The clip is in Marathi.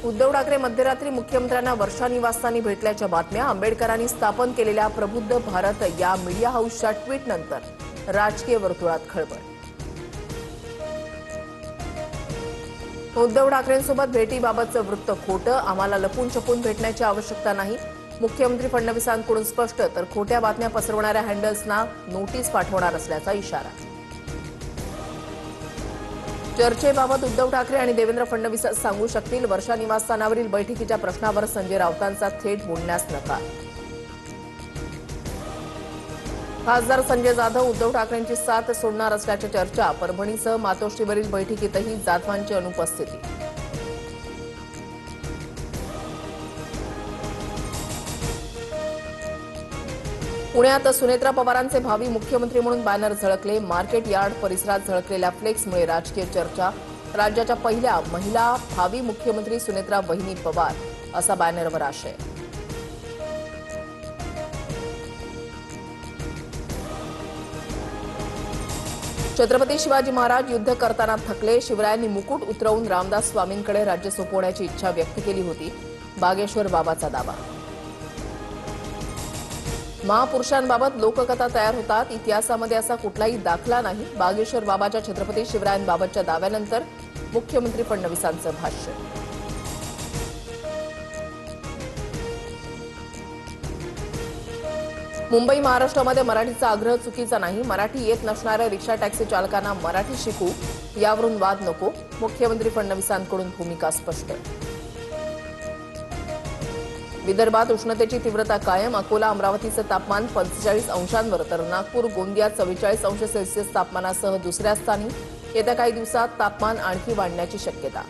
उद्धव ठाकरे मध्यरात्री मुख्यमंत्र्यांना वर्षा निवासस्थानी भेटल्याच्या बातम्या. आंबेडकरांनी स्थापन केलेल्या प्रबुद्ध भारत या मीडिया हाऊसच्या ट्विटनंतर राजकीय वर्तुळात खळबळ. उद्धव ठाकरेंसोबत भेटीबाबतचं वृत्त खोटं. आम्हाला लपून छपून भेटण्याची आवश्यकता नाही. मुख्यमंत्री फडणवीसांकडून स्पष्ट. तर खोट्या बातम्या पसरवणाऱ्या हँडल्सना नोटीस पाठवणार असल्याचा इशारा. चर्चेबाबत उद्धव ठाकरे आणि देवेंद्र फडणवीस सांगू शकतील. वर्षा निवासस्थानावरील बैठकीच्या प्रश्नावर संजय राऊतांचा थेट बोलण्यास नकार. खासदार संजय जाधव उद्धव ठाकरेंची साथ सोडणार असल्याच्या चर्चा. परभणीसह मातोश्रीवरील बैठकीतही जाधवांची अनुपस्थिती. पुण्यात सुनेत्रा पवारांचे भावी मुख्यमंत्री म्हणून बॅनर झळकले. मार्केट यार्ड परिसरात झळकलेल्या फ्लेक्समुळे राजकीय चर्चा. राज्याच्या पहिल्या महिला भावी मुख्यमंत्री सुनेत्रा वहिनी पवार असा बॅनरवर आशय. छत्रपती शिवाजी महाराज युद्ध करताना थकले. शिवरायांनी मुकुट उतरवून रामदास स्वामींकडे राज्य सोपवण्याची इच्छा व्यक्त केली होती. बागेश्वर बाबाचा दावा. महापुरुषांबाबत लोककथा तयार होतात. इतिहासामध्ये असा कुठलाही दाखला नाही. बागेश्वर बाबाच्या छत्रपती शिवरायांबाबतच्या दाव्यानंतर मुख्यमंत्री फडणवीसांचं भाष्य. मुंबई महाराष्ट्रामध्ये मराठीचा आग्रह चुकीचा नाही. मराठी येत नसणाऱ्या रिक्षा टॅक्सी चालकांना मराठी शिकू यावरून वाद नको. मुख्यमंत्री फडणवीसांकडून भूमिका स्पष्ट. विदर्भात उष्णतेची तीव्रता कायम. अकोला अमरावतीचं तापमान 45 अंशांवर तर नागपूर गोंदियात 44 अंश सेल्सिअस तापमानासह दुसऱ्या स्थानी. येत्या काही दिवसात तापमान आणखी वाढण्याची शक्यता.